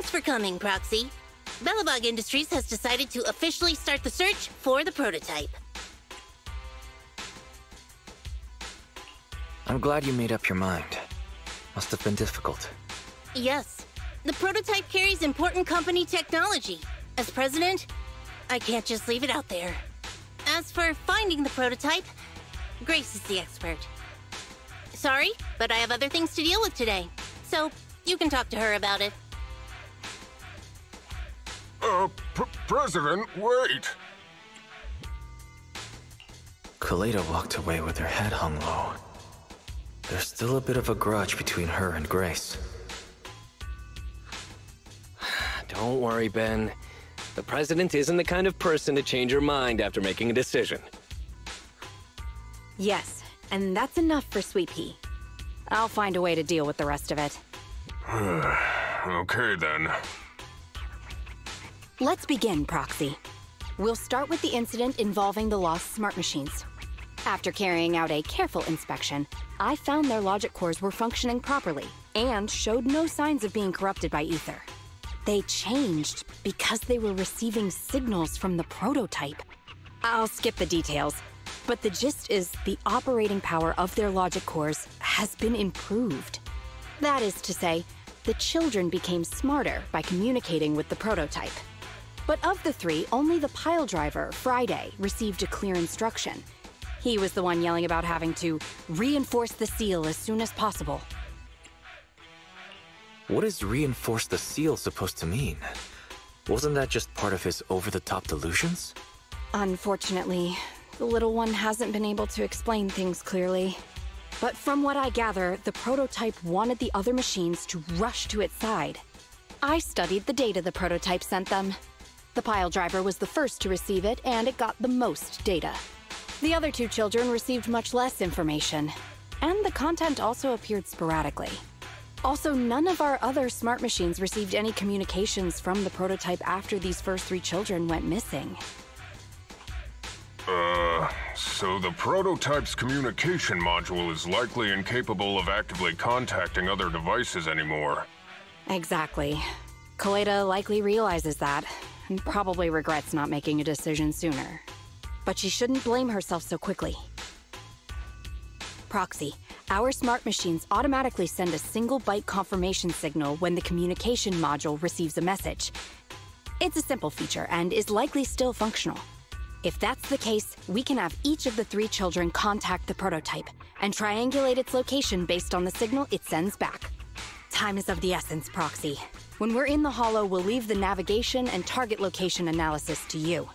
Thanks for coming, Proxy. Belobog Industries has decided to officially start the search for the prototype. I'm glad you made up your mind. Must have been difficult. Yes. The prototype carries important company technology. As president, I can't just leave it out there. As for finding the prototype, Grace is the expert. Sorry, but I have other things to deal with today. So, you can talk to her about it. President, wait! Kaleda walked away with her head hung low. There's still a bit of a grudge between her and Grace. Don't worry, Ben. The president isn't the kind of person to change her mind after making a decision. Yes, and that's enough for Sweet Pea. I'll find a way to deal with the rest of it. Okay, then. Let's begin, Proxy. We'll start with the incident involving the lost smart machines. After carrying out a careful inspection, I found their logic cores were functioning properly and showed no signs of being corrupted by ether. They changed because they were receiving signals from the prototype. I'll skip the details, but the gist is the operating power of their logic cores has been improved. That is to say, the children became smarter by communicating with the prototype. But of the three, only the pile driver, Friday, received a clear instruction. He was the one yelling about having to reinforce the seal as soon as possible. What is reinforce the seal supposed to mean? Wasn't that just part of his over-the-top delusions? Unfortunately, the little one hasn't been able to explain things clearly. But from what I gather, the prototype wanted the other machines to rush to its side. I studied the data the prototype sent them. The pile driver was the first to receive it, and it got the most data. The other two children received much less information, and the content also appeared sporadically. Also, none of our other smart machines received any communications from the prototype after these first three children went missing. So the prototype's communication module is likely incapable of actively contacting other devices anymore. Exactly. Kaleda likely realizes that, and probably regrets not making a decision sooner. But she shouldn't blame herself so quickly. Proxy, our smart machines automatically send a single byte confirmation signal when the communication module receives a message. It's a simple feature and is likely still functional. If that's the case, we can have each of the three children contact the prototype and triangulate its location based on the signal it sends back. Time is of the essence, Proxy. When we're in the Hollow, we'll leave the navigation and target location analysis to you.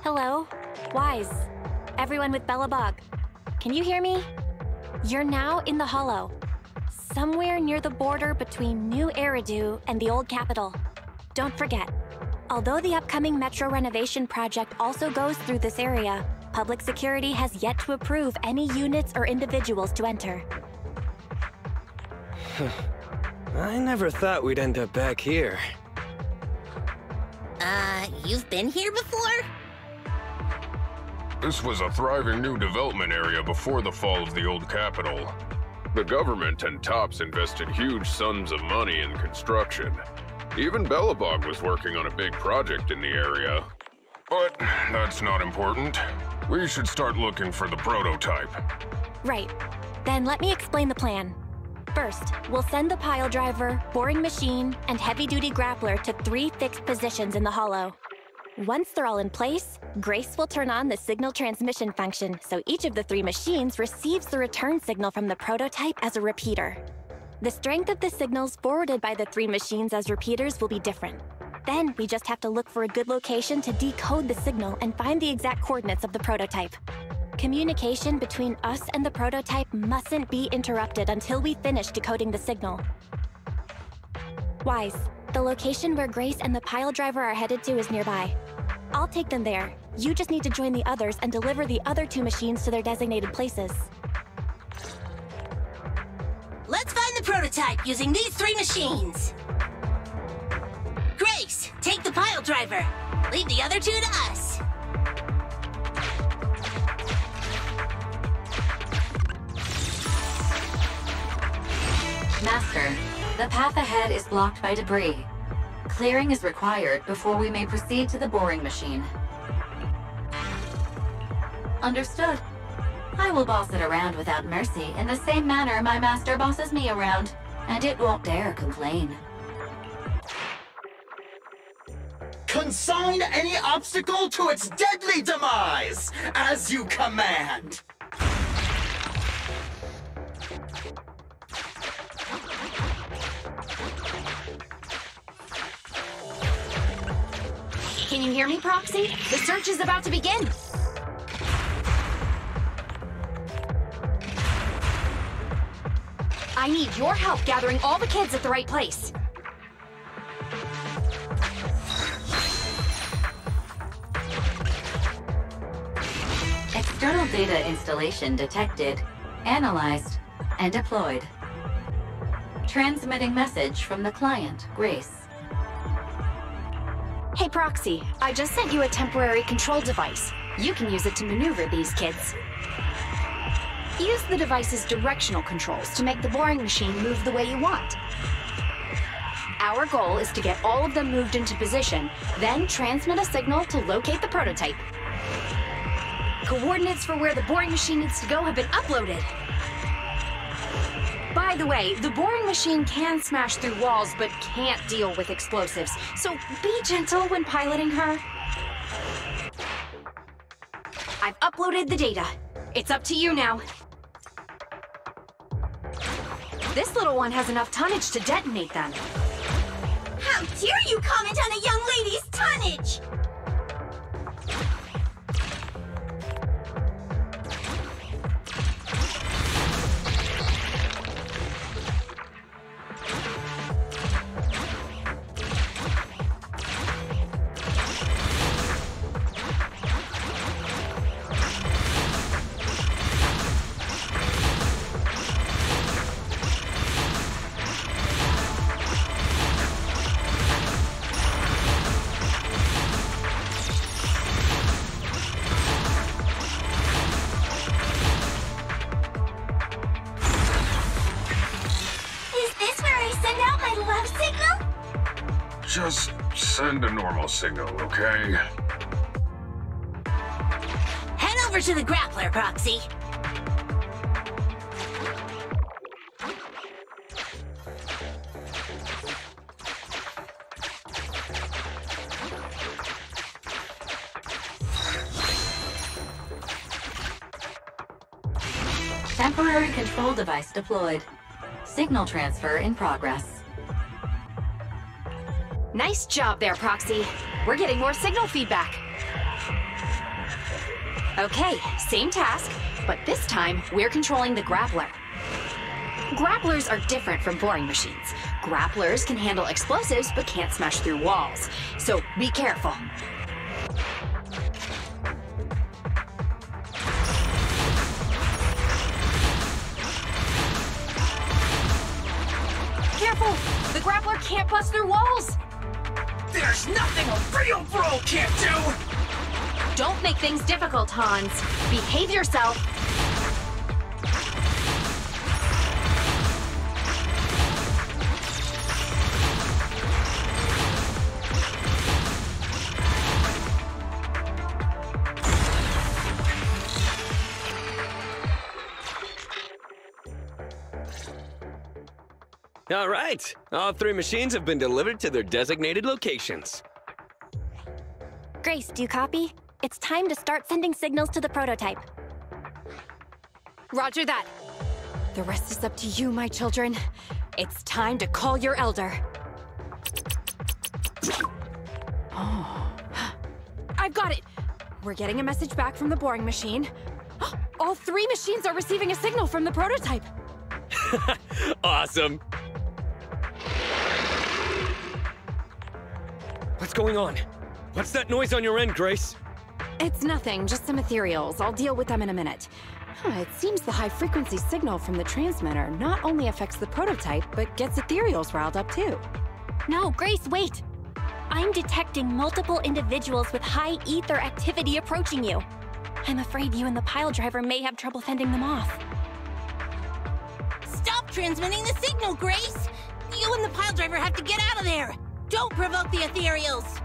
Hello? Wise. Everyone with Belobog. Can you hear me? You're now in the Hollow. Somewhere near the border between New Eridu and the old capital. Don't forget, although the upcoming metro renovation project also goes through this area, public security has yet to approve any units or individuals to enter. I never thought we'd end up back here. You've been here before? This was a thriving new development area before the fall of the old capital. The government and TOPS invested huge sums of money in construction. Even Belobog was working on a big project in the area. But that's not important. We should start looking for the prototype. Right. Then let me explain the plan. First, we'll send the pile driver, boring machine, and heavy-duty grappler to 3 fixed positions in the Hollow. Once they're all in place, Grace will turn on the signal transmission function, so each of the 3 machines receives the return signal from the prototype as a repeater. The strength of the signals forwarded by the 3 machines as repeaters will be different. Then we just have to look for a good location to decode the signal and find the exact coordinates of the prototype. Communication between us and the prototype mustn't be interrupted until we finish decoding the signal. Wise, the location where Grace and the pile driver are headed to is nearby. I'll take them there. You just need to join the others and deliver the other 2 machines to their designated places. Let's find the prototype using these 3 machines. Grace, take the pile driver. Leave the other 2 to us. Master, the path ahead is blocked by debris. Clearing is required before we may proceed to the boring machine. Understood. I will boss it around without mercy in the same manner my master bosses me around, and it won't dare complain. Consign any obstacle to its deadly demise, as you command! Can you hear me, Proxy? The search is about to begin. I need your help gathering all the kids at the right place. External data installation detected, analyzed, and deployed. Transmitting message from the client, Grace. Hey, Proxy, I just sent you a temporary control device. You can use it to maneuver these kids. Use the device's directional controls to make the boring machine move the way you want. Our goal is to get all of them moved into position, then transmit a signal to locate the prototype. Coordinates for where the boring machine needs to go have been uploaded. By the way, the boring machine can smash through walls, but can't deal with explosives, so be gentle when piloting her. I've uploaded the data. It's up to you now. This little one has enough tonnage to detonate them. How dare you comment on a young lady's tonnage! Just send a normal signal, okay? Head over to the grappler, Proxy. Temporary control device deployed. Signal transfer in progress. Nice job there, Proxy. We're getting more signal feedback. Okay, same task, but this time we're controlling the grappler. Grapplers are different from boring machines. Grapplers can handle explosives but can't smash through walls, so be careful. Careful! The grappler can't bust through walls! There's nothing a real bro can't do! Don't make things difficult, Hans. Behave yourself. All right, all 3 machines have been delivered to their designated locations. Grace, do you copy? It's time to start sending signals to the prototype. Roger that. The rest is up to you, my children. It's time to call your elder. Oh. I've got it! We're getting a message back from the boring machine. All 3 machines are receiving a signal from the prototype. Awesome. What's going on? What's that noise on your end, Grace? It's nothing, just some ethereals. I'll deal with them in a minute. It seems the high-frequency signal from the transmitter not only affects the prototype, but gets ethereals riled up too. No, Grace, wait! I'm detecting multiple individuals with high ether activity approaching you. I'm afraid you and the pile driver may have trouble fending them off. Stop transmitting the signal, Grace! You and the pile driver have to get out of there! Don't provoke the ethereals!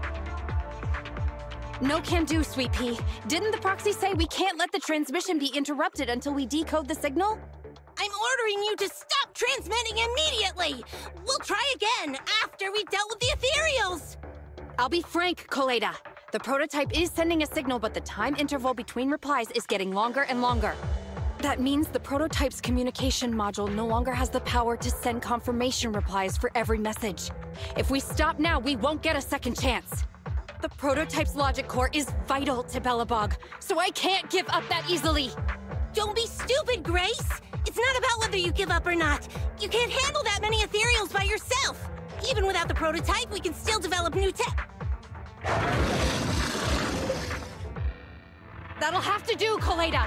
No can do, Sweet Pea. Didn't the proxy say we can't let the transmission be interrupted until we decode the signal? I'm ordering you to stop transmitting immediately! We'll try again after we've dealt with the ethereals! I'll be frank, Koleda. The prototype is sending a signal, but the time interval between replies is getting longer and longer. That means the prototype's communication module no longer has the power to send confirmation replies for every message. If we stop now, we won't get a second chance. The prototype's logic core is vital to Belobog, so I can't give up that easily. Don't be stupid, Grace! It's not about whether you give up or not. You can't handle that many ethereals by yourself. Even without the prototype, we can still develop new tech. That'll have to do, Koleda.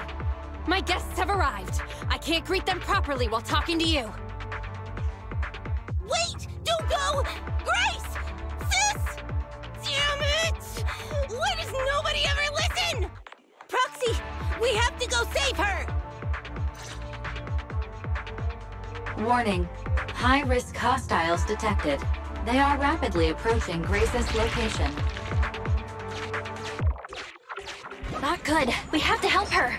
My guests have arrived. I can't greet them properly while talking to you. Wait! Don't go! Grace! Sis! Damn it! Why does nobody ever listen? Proxy, we have to go save her! Warning. High-risk hostiles detected. They are rapidly approaching Grace's location. Not good. We have to help her.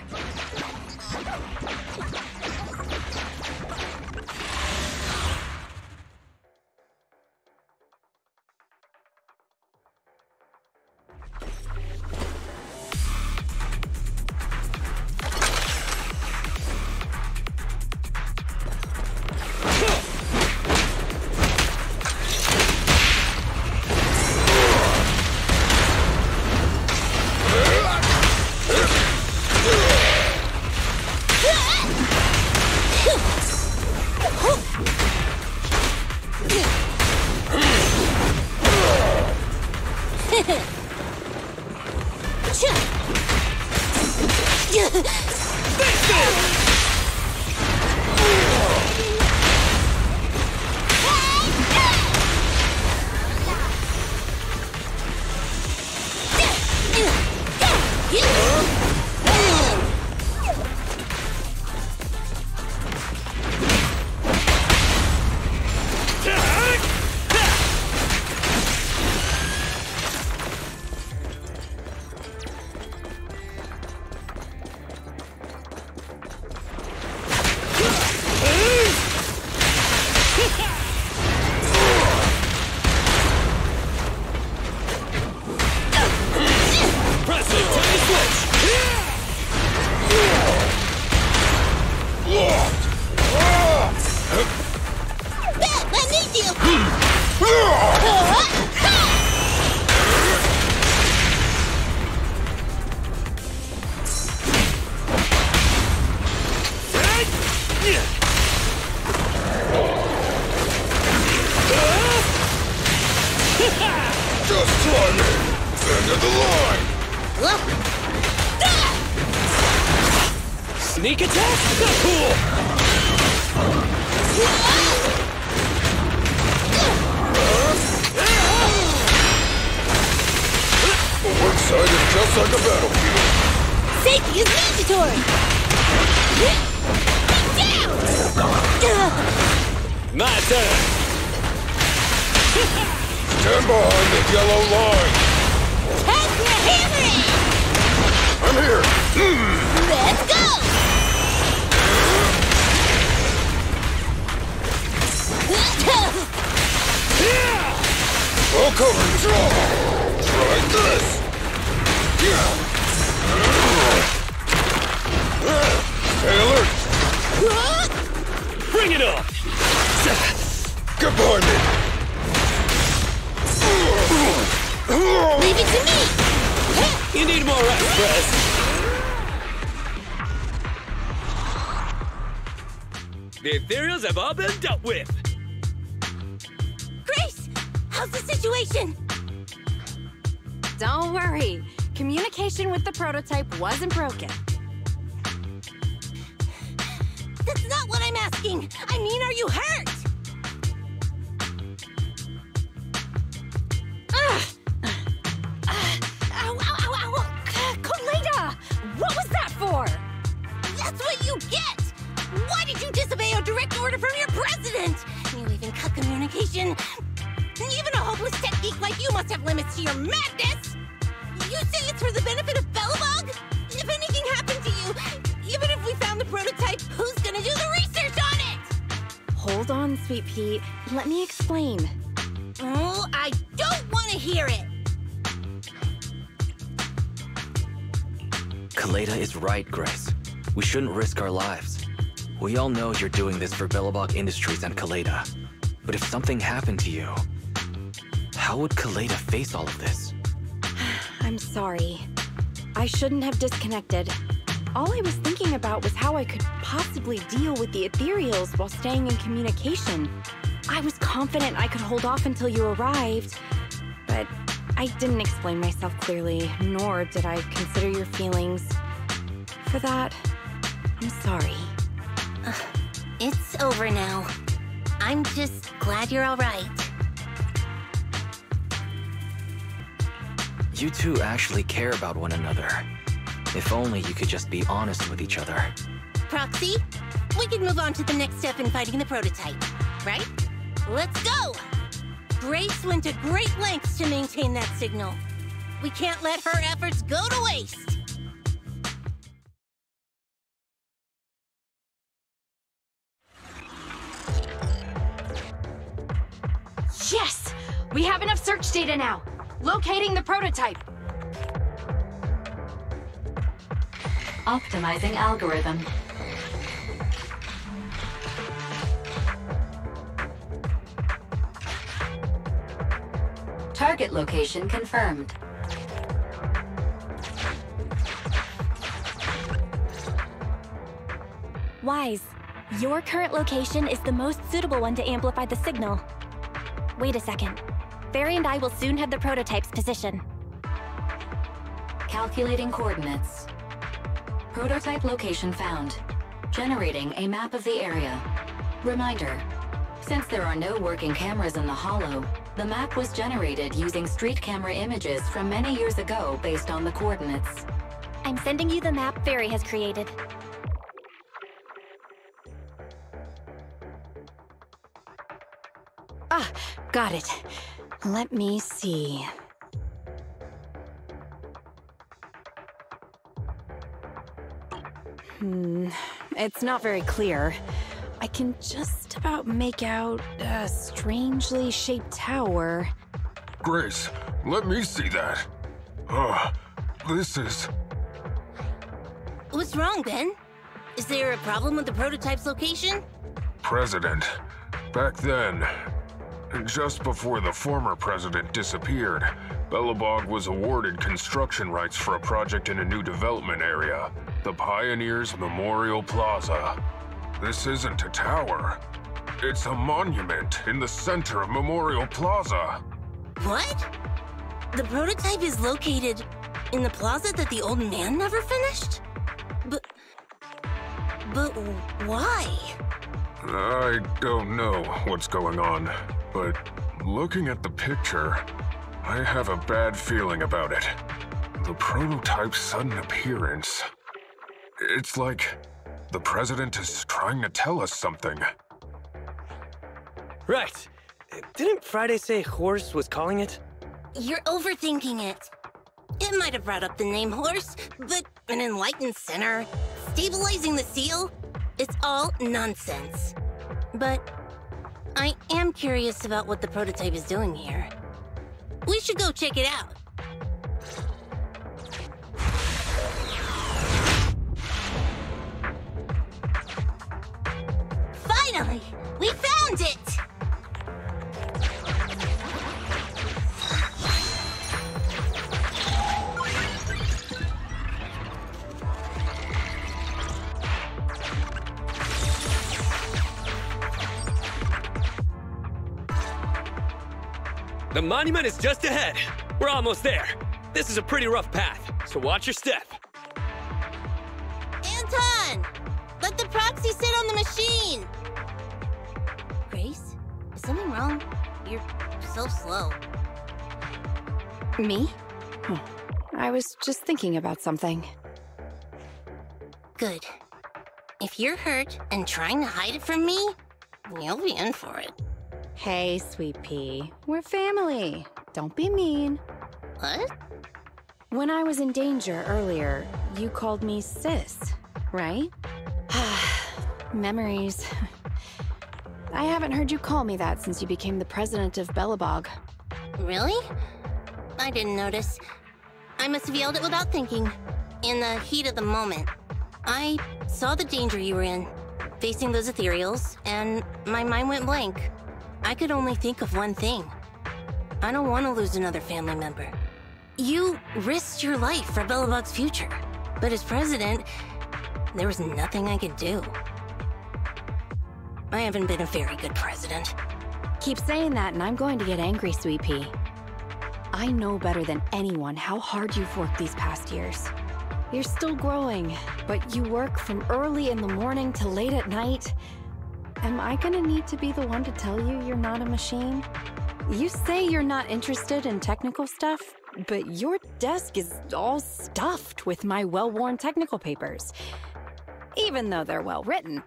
Just try me! End of the line! Sneak attack? Cool! One side is just like a battlefield. Safety is mandatory! Down! My turn! Stand behind the yellow line! Time for a hammering! I'm here! Let's go! I'll cover you! Try this! You need more rest, Prez. The ethereals have all been dealt with. Grace! How's the situation? Don't worry. Communication with the prototype wasn't broken. That's not what I'm asking! I mean, are you hurt? Ow, ow, ow, ow! Kaleda! What was that for? That's what you get! Why did you disobey a direct order from your president? You even cut communication. Even a hopeless tech geek like you must have limits to your madness! You say it's for the benefit of Belobog? If anything happened to you, even if we found the prototype, who's gonna do the research on it? Hold on, Sweet Pea. Let me explain. Oh, I don't want to hear it! Kaleda is right, Grace. We shouldn't risk our lives. We all know you're doing this for Belobog Industries and Kaleda. But if something happened to you, how would Kaleda face all of this? I'm sorry. I shouldn't have disconnected. All I was thinking about was how I could possibly deal with the ethereals while staying in communication. I was confident I could hold off until you arrived, but I didn't explain myself clearly, nor did I consider your feelings. For that, I'm sorry. It's over now. I'm just glad you're all right. You two actually care about one another. If only you could just be honest with each other. Proxy, we can move on to the next step in fighting the prototype, right? Let's go! Grace went to great lengths to maintain that signal. We can't let her efforts go to waste. Yes! We have enough search data now. Locating the prototype. Optimizing algorithm. Target location confirmed. Wise, your current location is the most suitable one to amplify the signal. Wait a second. Barry and I will soon have the prototype's position. Calculating coordinates. Prototype location found. Generating a map of the area. Reminder, since there are no working cameras in the Hollow, the map was generated using street camera images from many years ago based on the coordinates. I'm sending you the map Barry has created. Ah, got it. Let me see. It's not very clear. I can just about make out a strangely shaped tower. Grace, let me see that. This is... What's wrong, Ben? Is there a problem with the prototype's location? President. Back then, just before the former president disappeared, Belobog was awarded construction rights for a project in a new development area, the Pioneers Memorial Plaza. This isn't a tower. It's a monument in the center of Memorial Plaza. What? The prototype is located in the plaza that the old man never finished? But why? I don't know what's going on, but looking at the picture, I have a bad feeling about it. The prototype's sudden appearance. It's like the president is trying to tell us something. Right. Didn't Friday say Horse was calling it? You're overthinking it. It might have brought up the name Horse, but an enlightened center, stabilizing the seal, it's all nonsense. But I am curious about what the prototype is doing here. We should go check it out. Finally! We found it! The monument is just ahead. We're almost there. This is a pretty rough path, so watch your step. Anton! Let the proxy sit on the machine! Grace? Is something wrong? You're so slow. Me? I was just thinking about something. Good. If you're hurt and trying to hide it from me, you'll be in for it. Hey, Sweet Pea. We're family. Don't be mean. What? When I was in danger earlier, you called me sis, right? Memories. I haven't heard you call me that since you became the president of Belobog. Really? I didn't notice. I must have yelled it without thinking. In the heat of the moment. I saw the danger you were in, facing those ethereals, and my mind went blank. I could only think of one thing. I don't want to lose another family member. You risked your life for Belobog's future, but as president, there was nothing I could do. I haven't been a very good president. Keep saying that and I'm going to get angry, Sweet Pea. I know better than anyone how hard you've worked these past years. You're still growing, but you work from early in the morning to late at night. Am I gonna need to be the one to tell you you're not a machine? You say you're not interested in technical stuff, but your desk is all stuffed with my well-worn technical papers. Even though they're well-written.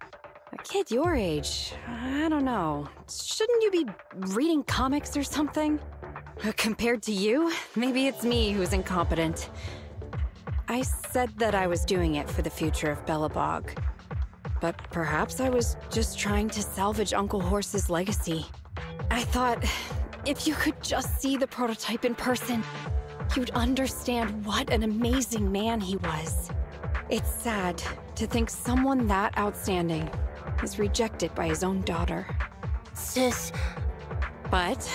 A kid your age, I don't know. Shouldn't you be reading comics or something? Compared to you, maybe it's me who's incompetent. I said that I was doing it for the future of Belobog. But perhaps I was just trying to salvage Uncle Horse's legacy. I thought, if you could just see the prototype in person, you'd understand what an amazing man he was. It's sad to think someone that outstanding is rejected by his own daughter. Sis. But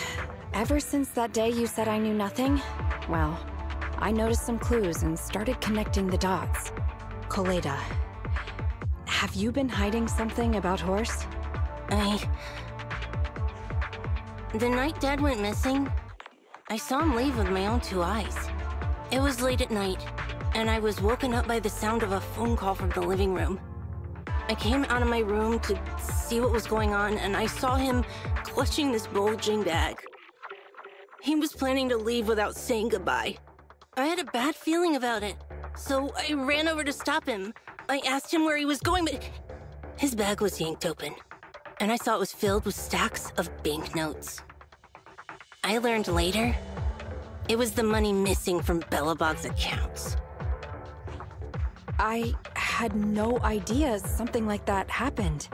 ever since that day you said I knew nothing, well, I noticed some clues and started connecting the dots. Koleda, have you been hiding something about Horse? The night Dad went missing, I saw him leave with my own two eyes. It was late at night, and I was woken up by the sound of a phone call from the living room. I came out of my room to see what was going on, and I saw him clutching this bulging bag. He was planning to leave without saying goodbye. I had a bad feeling about it, so I ran over to stop him. I asked him where he was going, but his bag was yanked open, and I saw it was filled with stacks of banknotes. I learned later, it was the money missing from Belobog's accounts. I had no idea something like that happened.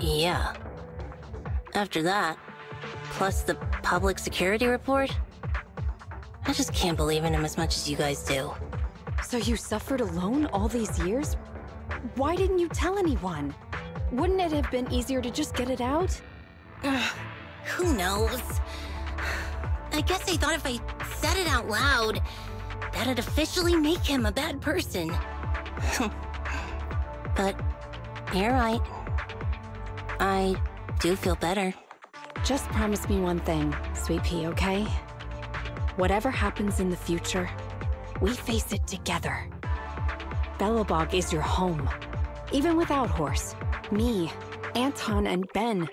Yeah. After that, plus the public security report, I just can't believe in him as much as you guys do. So you suffered alone all these years? Why didn't you tell anyone? Wouldn't it have been easier to just get it out? Who knows? I guess I thought if I said it out loud, that'd officially make him a bad person. But you're right. I do feel better. Just promise me one thing, Sweet Pea, okay? Whatever happens in the future, we face it together. Belobog is your home. Even without Horse, me, Anton, and Ben,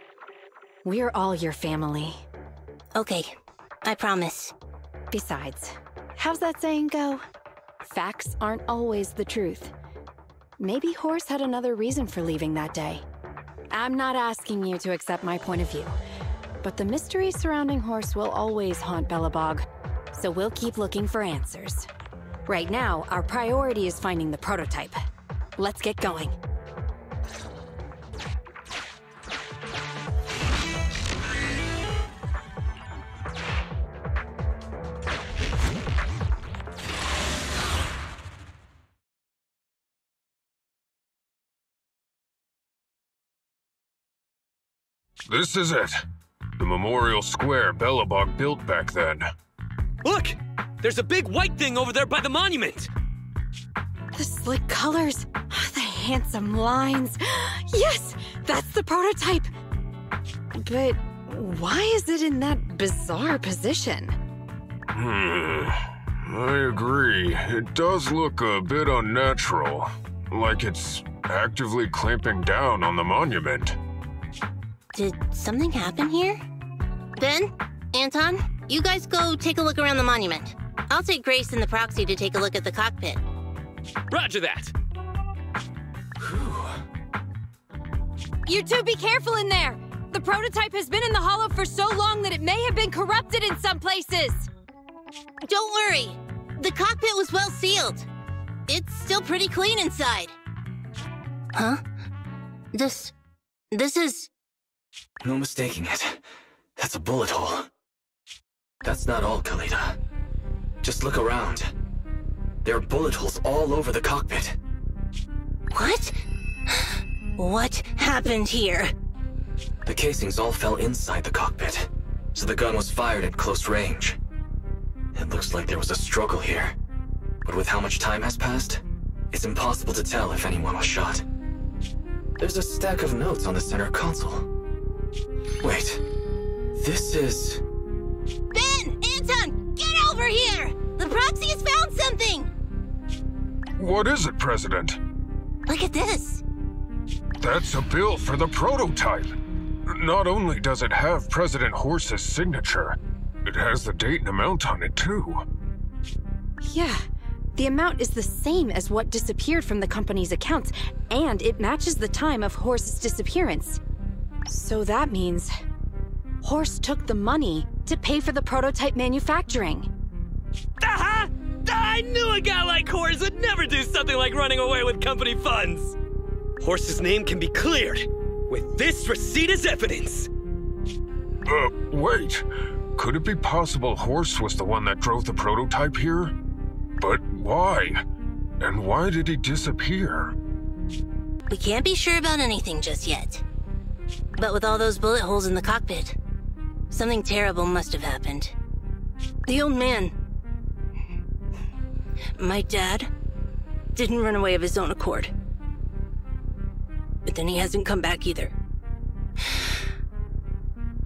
we're all your family. Okay, I promise. Besides, how's that saying go? Facts aren't always the truth. Maybe Horse had another reason for leaving that day. I'm not asking you to accept my point of view, but the mystery surrounding Horse will always haunt Belobog, so we'll keep looking for answers. Right now, our priority is finding the prototype. Let's get going. This is it. The memorial square Belobog built back then. Look! There's a big white thing over there by the monument! The slick colors, the handsome lines. Yes, that's the prototype. But Why is it in that bizarre position? I agree. It does look a bit unnatural. Like it's actively clamping down on the monument. Did something happen here? Ben? Anton? You guys go take a look around the monument. I'll take Grace and the proxy to take a look at the cockpit. Roger that. You two be careful in there! The prototype has been in the hollow for so long that it may have been corrupted in some places! Don't worry. The cockpit was well sealed. It's still pretty clean inside. Huh? This is... No mistaking it. That's a bullet hole. That's not all, Kaleda. Just look around. There are bullet holes all over the cockpit. What? What happened here? The casings all fell inside the cockpit, so the gun was fired at close range. It looks like there was a struggle here, but with how much time has passed, it's impossible to tell if anyone was shot. There's a stack of notes on the center console. Wait, this is... Ben! Anton! Get over here! The proxy has found something! What is it, President? Look at this! That's a bill for the prototype. Not only does it have President Horse's signature, it has the date and amount on it, too. Yeah, the amount is the same as what disappeared from the company's accounts, and it matches the time of Horse's disappearance. So that means... Horse took the money to pay for the prototype manufacturing. Aha! I knew a guy like Horse would never do something like running away with company funds! Horse's name can be cleared with this receipt as evidence. Wait. Could it be possible Horse was the one that drove the prototype here? But why? And why did he disappear? We can't be sure about anything just yet. But with all those bullet holes in the cockpit, something terrible must have happened. The old man... my dad didn't run away of his own accord. But then he hasn't come back either.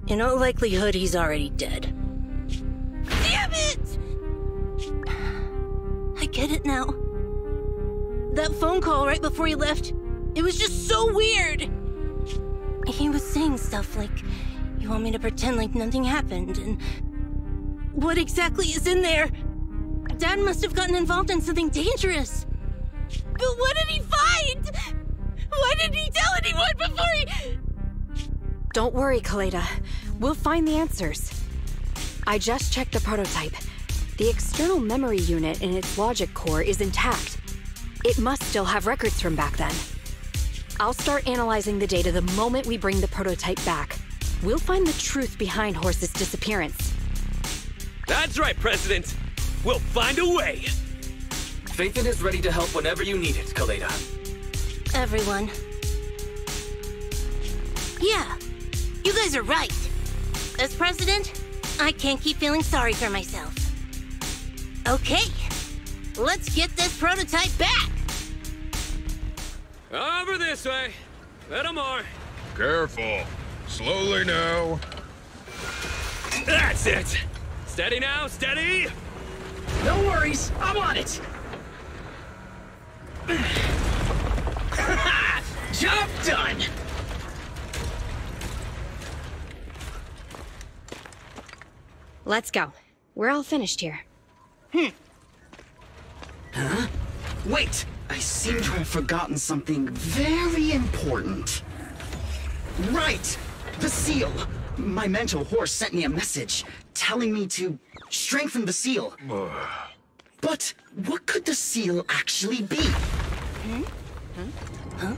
In all likelihood, he's already dead. Damn it! I get it now. That phone call right before he left, it was just so weird. He was saying stuff like, you want me to pretend like nothing happened, and... what exactly is in there? Dad must have gotten involved in something dangerous. But what did he find? Why didn't he tell anyone before he... Don't worry, Kaleda. We'll find the answers. I just checked the prototype. The external memory unit in its logic core is intact. It must still have records from back then. I'll start analyzing the data the moment we bring the prototype back. We'll find the truth behind Horse's disappearance. That's right, President. We'll find a way. Phaethon is ready to help whenever you need it, Kaleda. Everyone. Yeah, you guys are right. As president, I can't keep feeling sorry for myself. Okay, let's get this prototype back. Over this way. Little more. Careful. Slowly now. That's it. Steady now, steady. No worries, I'm on it. Job done. Let's go. We're all finished here. Huh? Wait! I seem to have forgotten something very important. Right! The seal! My mentor Horse sent me a message telling me to strengthen the seal. But what could the seal actually be? Huh?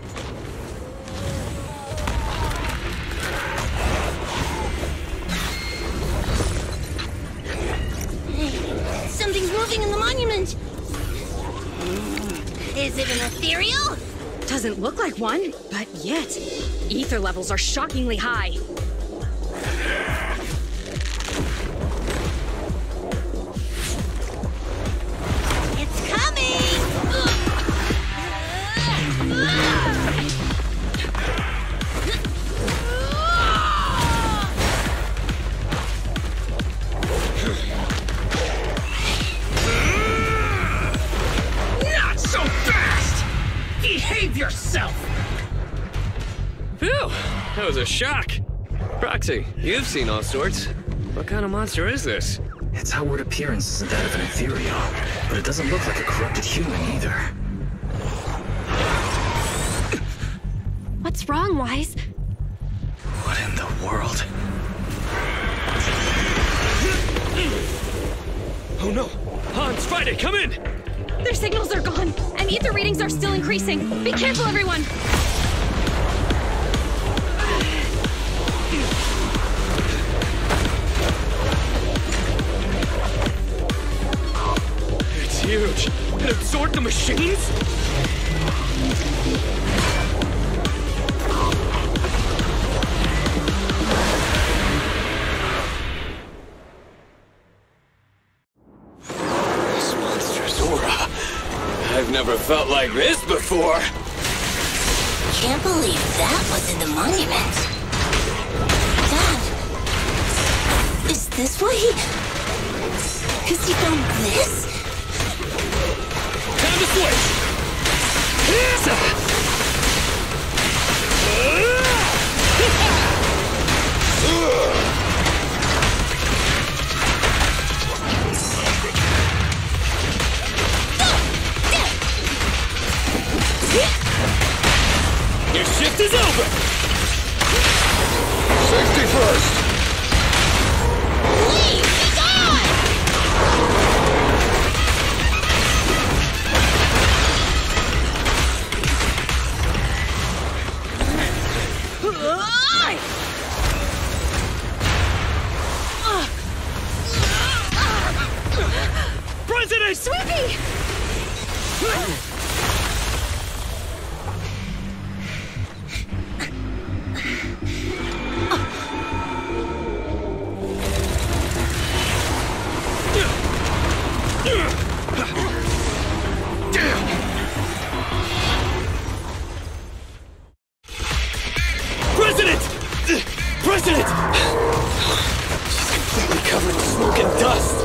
Hey, something's moving in the monument! Is it an ethereal? Doesn't look like one, but yet, ether levels are shockingly high. It's coming! That was a shock. Proxy, you've seen all sorts. What kind of monster is this? Its outward appearance isn't that of an ethereal, but it doesn't look like a corrupted human either. What's wrong, Wise? What in the world? Oh no! Hans, Friday, come in! Their signals are gone, and ether readings are still increasing. Be careful, everyone! It's huge. It absorbed the machines? This monster's aura. I've never felt like this before. Can't believe that was in the monument. Dad, is this why he... Because he found this? Time to switch! Your shift is over! Safety first! Please, be gone! President! Sweepy! President! President! She's completely covered in smoke and dust.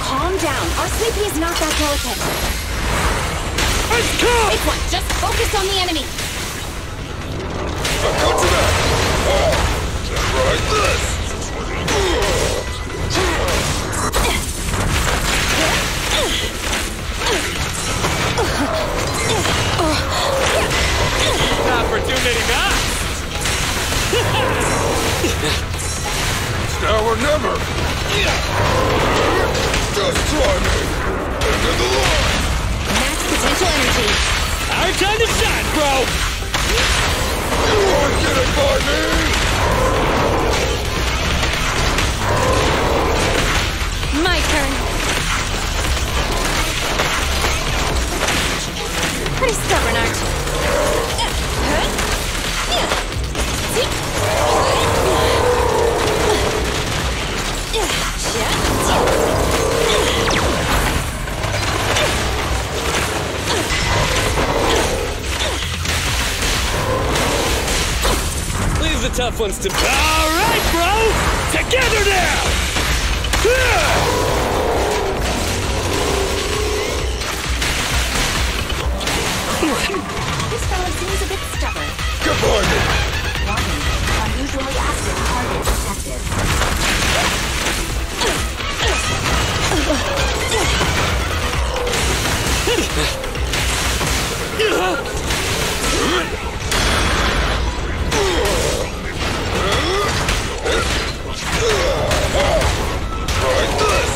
Calm down. Our Sleepy is not that delicate. Let's go! Big one, just focus on the enemy. I've got to that! Right this! Not for too many knocks! Now or never! Just try me! End of the line! Max potential energy. Our time to shine, bro! You won't get it by me! My turn. Pretty stubborn, aren't you? Leave the tough ones to... Alright, bro! Together now! This fellow seems a bit stubborn. Get by me! Warning, unusually active target detected. Like this!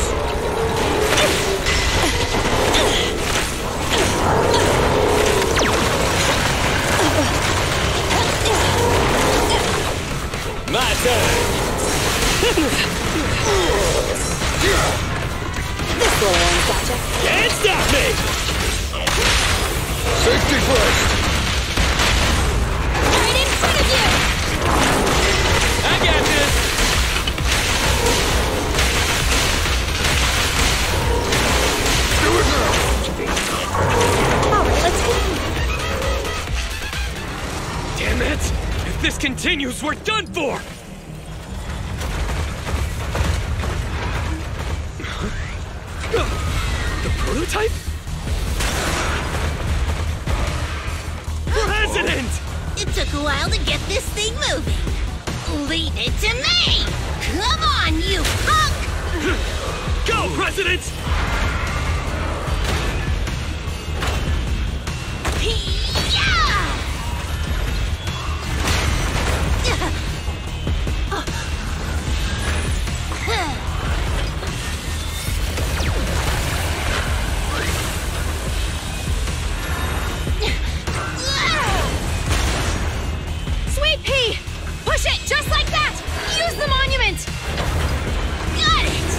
My turn! This little one's gotcha. Can't stop me! Safety first! Right in front of you! I got this! Do it now! Alright, let's go. Damn it! If this continues, we're done for! The prototype? President! It took a while to get this thing moving. Leave it to me! Come on, you punk! Go, President! Sweet pea! Push it just like that! Use the monument! Got it!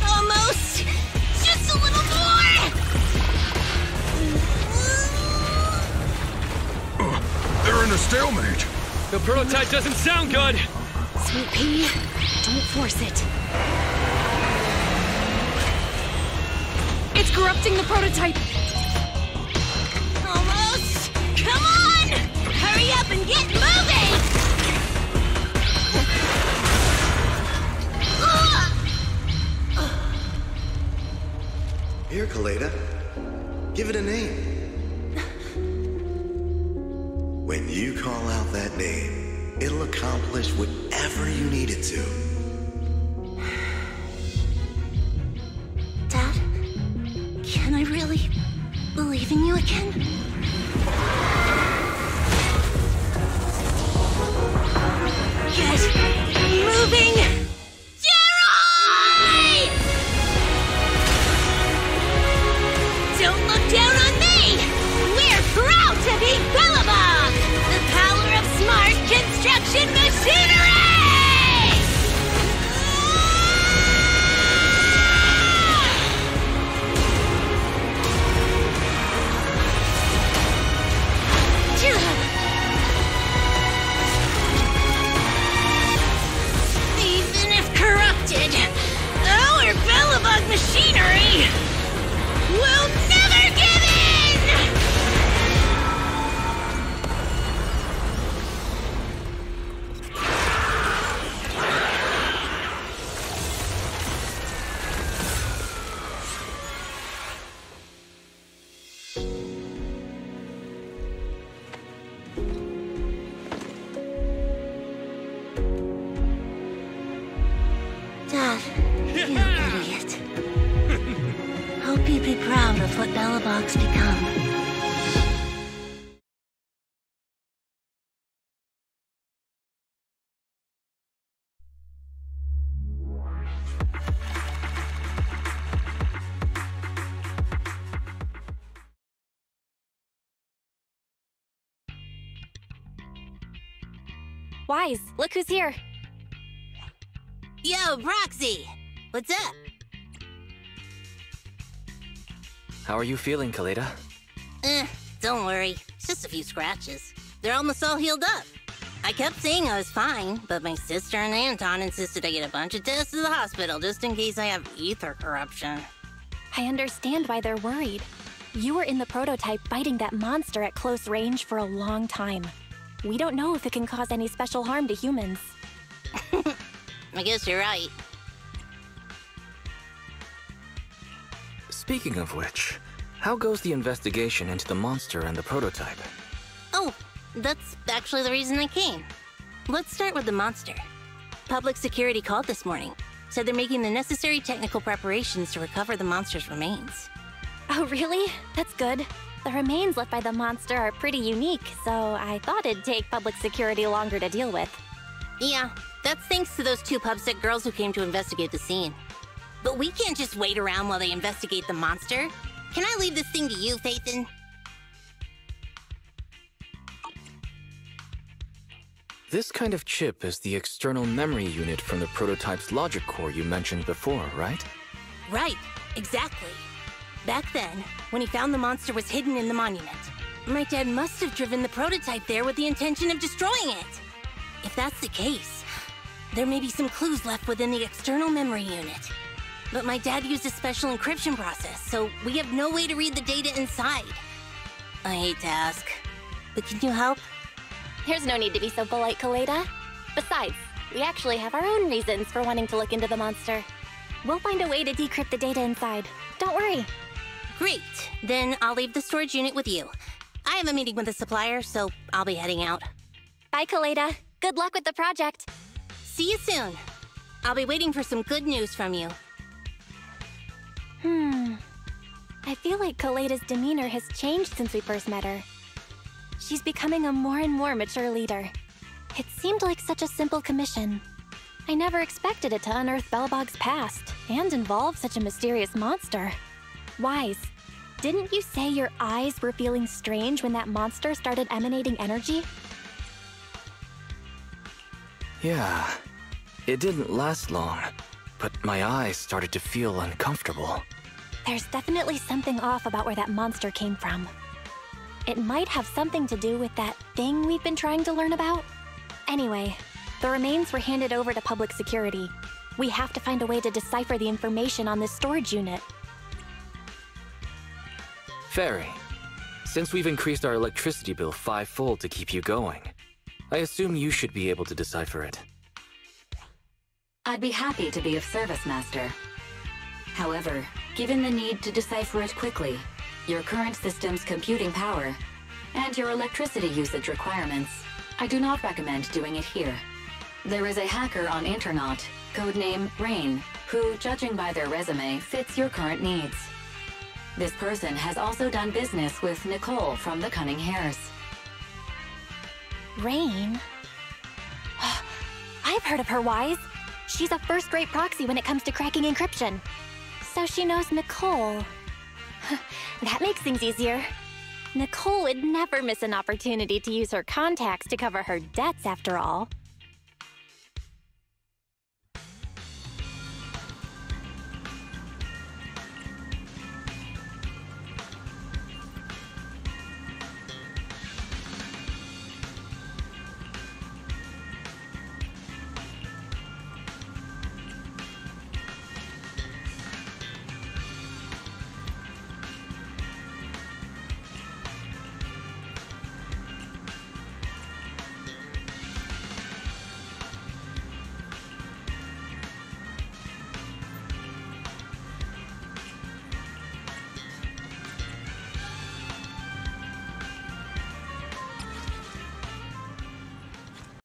Almost! Just a little more! They're in a stalemate. The prototype doesn't sound good! Sweet pea, don't force it. It's corrupting the prototype! Almost! Come on! Hurry up and get moving! Here, Kaleda. Give it a name. When you call out that name, it'll accomplish whatever you need it to. Dad, can I really believe in you again? Get moving! Jerry! Don't look down on me! We're proud to be Bellabog! The power of smart construction machinery! Even if corrupted, our Bellabog machinery will never give in! Dad, you idiot. Hope you'd be proud of what Bellabog's become. Wise, look who's here. Yo, Proxy! What's up? How are you feeling, Kaleda? Don't worry. It's just a few scratches. They're almost all healed up. I kept saying I was fine, but my sister and Anton insisted I get a bunch of tests at the hospital just in case I have ether corruption. I understand why they're worried. You were in the prototype fighting that monster at close range for a long time. We don't know if it can cause any special harm to humans. I guess you're right. Speaking of which, how goes the investigation into the monster and the prototype? Oh, that's actually the reason I came. Let's start with the monster. Public security called this morning. Said they're making the necessary technical preparations to recover the monster's remains. Oh, really? That's good. The remains left by the monster are pretty unique, so I thought it'd take public security longer to deal with. Yeah, that's thanks to those two pubsec girls who came to investigate the scene. But we can't just wait around while they investigate the monster. Can I leave this thing to you, Phaethon? This kind of chip is the external memory unit from the prototype's logic core you mentioned before, right? Right, exactly. Back then, when he found the monster was hidden in the monument, my dad must have driven the prototype there with the intention of destroying it. If that's the case, there may be some clues left within the external memory unit. But my dad used a special encryption process, so we have no way to read the data inside. I hate to ask, but can you help? There's no need to be so polite, Kaleda. Besides, we actually have our own reasons for wanting to look into the monster. We'll find a way to decrypt the data inside. Don't worry. Great. Then I'll leave the storage unit with you. I have a meeting with the supplier, so I'll be heading out. Bye, Kaleda. Good luck with the project. See you soon. I'll be waiting for some good news from you. I feel like Kaleda's demeanor has changed since we first met her. She's becoming a more and more mature leader. It seemed like such a simple commission. I never expected it to unearth Belobog's past and involve such a mysterious monster. Wise, didn't you say your eyes were feeling strange when that monster started emanating energy? Yeah, it didn't last long, but my eyes started to feel uncomfortable. There's definitely something off about where that monster came from. It might have something to do with that thing we've been trying to learn about. Anyway, the remains were handed over to public security. We have to find a way to decipher the information on this storage unit. Fairy, since we've increased our electricity bill 5-fold to keep you going, I assume you should be able to decipher it. I'd be happy to be of service, Master. However, given the need to decipher it quickly, your current system's computing power, and your electricity usage requirements, I do not recommend doing it here. There is a hacker on Internaut, codename Rain, who, judging by their resume, fits your current needs. This person has also done business with Nicole from the Cunning Hares. Rain? I've heard of her, Wise. She's a first-rate proxy when it comes to cracking encryption. So she knows Nicole. That makes things easier. Nicole would never miss an opportunity to use her contacts to cover her debts, after all.